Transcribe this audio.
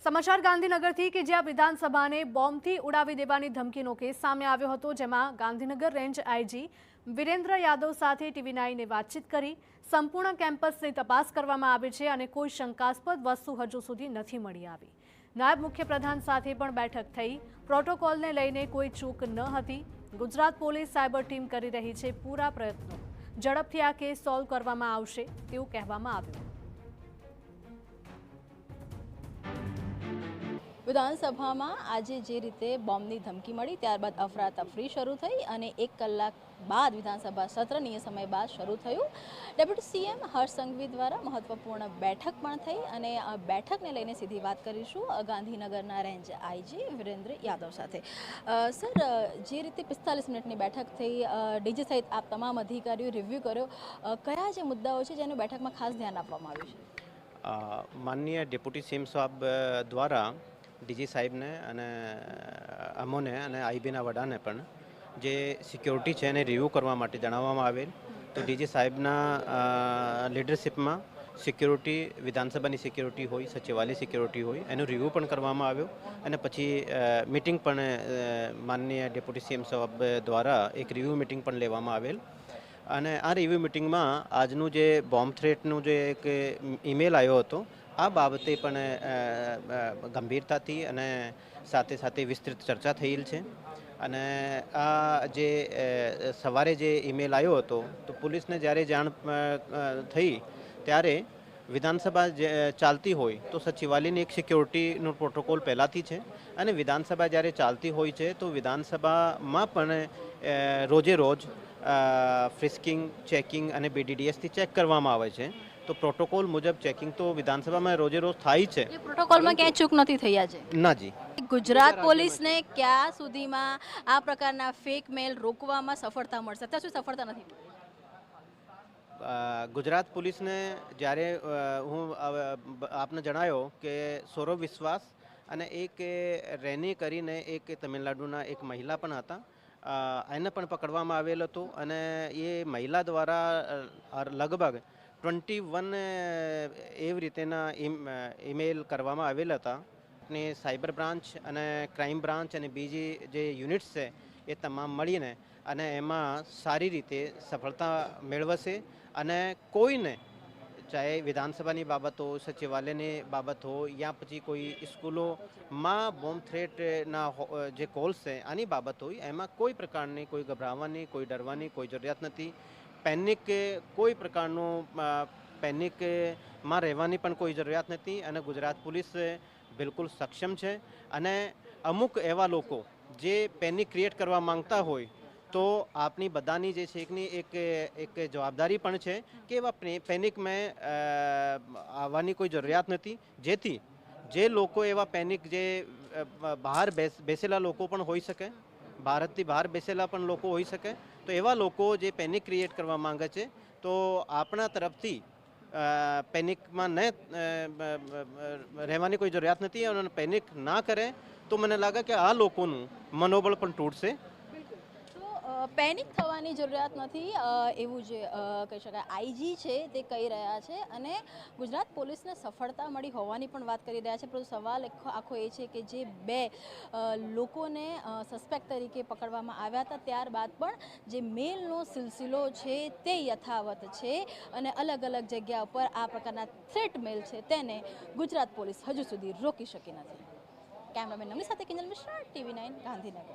સમાચાર ગાંધીનગરથી કે જ્યાં વિધાનસભાને બોમ્બથી ઉડાવી દેવાની ધમકીનો કેસ સામે આવ્યો હતો, જેમાં ગાંધીનગર રેન્જ આઈજી વિરેન્દ્ર યાદવ સાથે ટીવી 9એ વાતચીત કરી સંપૂર્ણ કેમ્પસની તપાસ કરવામાં આવી છે અને કોઈ શંકાસ્પદ વસ્તુ હજુ સુધી નથી મળી આવી। નાયબ મુખ્યપ્રધાન સાથે પણ બેઠક થઈ। પ્રોટોકોલને લઈને કોઈ ચૂક ન હતી। ગુજરાત પોલીસ સાયબર ટીમ કરી રહી છે પૂરા પ્રયત્નો। ઝડપથી આ કેસ સોલ્વ કરવામાં આવશે તેવું કહેવામાં આવ્યું। વિધાનસભામાં આજે જે રીતે બોમ્બની ધમકી મળી ત્યારબાદ અફરાતફરી શરૂ થઈ અને 1 કલાક બાદ વિધાનસભા સત્ર નિયત સમય બાદ શરૂ થયું। ડેપ્યુટી સીએમ હર્ષ સંઘવી દ્વારા મહત્વપૂર્ણ બેઠક પણ થઈ અને આ બેઠકને લઈને સીધી વાત કરીશું ગાંધીનગરના રેન્જ આઈજી વિરેન્દ્ર યાદવ સાથે। સર, જે રીતે 45 મિનિટની બેઠક થઈ, ડીજી સહિત આપ તમામ અધિકારીઓ રિવ્યૂ કર્યો, કયા જે મુદ્દાઓ છે જેનું બેઠકમાં ખાસ ધ્યાન આપવામાં આવ્યું છે? માનનીય ડેપ્યુટી સીએમ સાહેબ દ્વારા ડીજી સાહેબને અને અમોને અને આઈબીના વડાને પણ જે સિક્યોરિટી છે એને રિવ્યૂ કરવા માટે જણાવવામાં આવેલ। તો ડીજી સાહેબના લીડરશિપમાં સિક્યોરિટી, વિધાનસભાની સિક્યોરિટી હોય, સચિવાલય સિક્યોરિટી હોય, એનું રિવ્યૂ પણ કરવામાં આવ્યો અને પછી મિટિંગ પણ માનનીય ડેપ્યુટી સીએમ સાહેબ દ્વારા એક રિવ્યૂ મિટિંગ પણ લેવામાં આવેલ। અને આ રિવ્યૂ મિટિંગમાં આજનું જે બોમ્બ થ્રેટનું જે એક ઈમેલ આવ્યો હતો આ બાબતે પણ ગંભીરતાથી અને સાથે સાથે વિસ્તૃત ચર્ચા થયેલ છે। અને આ જે સવારે જે ઈમેલ આવ્યો હતો તો પોલીસને જ્યારે જાણ થઈ ત્યારે વિધાનસભા ચાલતી હોય તો સચિવાલયની એક સિક્યોરિટીનો પ્રોટોકોલ પહેલાંથી છે અને વિધાનસભા જ્યારે ચાલતી હોય છે તો વિધાનસભામાં પણ રોજે રોજ ફ્રિસ્કિંગ, ચેકિંગ અને બીડીડીએસથી ચેક કરવામાં આવે છે। તો પ્રોટોકોલ મુજબ ચેકિંગ તો વિધાનસભામાં રોજે રોજ થાય છે। પ્રોટોકોલમાં ક્યાંય ચૂક નથી થઈ આજે? ના જી। ગુજરાત પોલીસને ક્યાં સુધીમાં આ પ્રકારના ફેક મેલ રોકવામાં સફળતા મળશે? અત્યાર સુધી સફળતા નથી મળી। ગુજરાત પોલીસને જ્યારે હું આપને જણાવ્યો કે સૌરભ વિશ્વાસ અને એક રેની કરીને એક તમિલનાડુના એક મહિલા પણ હતા, એને પણ પકડવામાં આવેલ હતો અને એ મહિલા દ્વારા લગભગ 21 એવી રીતેના ઈમેલ કરવામાં આવેલ હતા। ને સાયબર બ્રાન્ચ અને ક્રાઇમ બ્રાન્ચ અને બીજી જે યુનિટ્સ છે એ તમામ મળીને અને એમાં સારી રીતે સફળતા મેળવશે અને કોઈને, ચાહે વિધાનસભાની બાબત હોય, સચિવાલયની બાબત હોય યા પછી કોઈ સ્કૂલોમાં બોમ્બ થ્રેટના જે કોલ્સ છે આની બાબત હોય, એમાં કોઈ પ્રકારની કોઈ ગભરાવાની, કોઈ ડરવાની કોઈ જરૂરિયાત નથી। પેનિક, કોઈ પ્રકારનું પેનિકમાં રહેવાની પણ કોઈ જરૂરિયાત નથી અને ગુજરાત પોલીસ બિલકુલ સક્ષમ છે। અને અમુક એવા લોકો જે પેનિક ક્રિએટ કરવા માંગતા હોય તો આપણી બધાની જે છે એક જવાબદારી પણ છે કે એવા પેનિકમાં આવવાની કોઈ જરૂરિયાત નથી, જેથી જે લોકો એવા પેનિક જે બહાર બેસેલા લોકો પણ હોઈ શકે, ભારતથી બહાર બેસેલા પણ લોકો હોઈ શકે, તો એવા લોકો જે પેનિક ક્રિએટ કરવા માંગે છે તો આપણા તરફથી પેનિકમાં ન રહેવાની કોઈ જરૂરિયાત નથી અને પેનિક ના કરે તો મને લાગે કે આ લોકોનું મનોબળ પણ તૂટશે। પેનિક થવાની જરૂરિયાત નથી એવું જે કહી શકાય આઈજી છે તે કહી રહ્યા છે અને ગુજરાત પોલીસને સફળતા મળી હોવાની પણ વાત કરી રહ્યા છે। પરંતુ સવાલ આખો એ છે કે જે 2 લોકોને સસ્પેક્ટ તરીકે પકડવામાં આવ્યા હતા ત્યારબાદ પણ જે મેલનો સિલસિલો છે તે યથાવત છે અને અલગ અલગ જગ્યા પર આ પ્રકારના થ્રેટ મેલ છે તેને ગુજરાત પોલીસ હજુ સુધી રોકી શકી નથી। કેમેરામેન નમની સાથે કિંજલ મિશ્રા, ટીવી 9 ગાંધીનગર।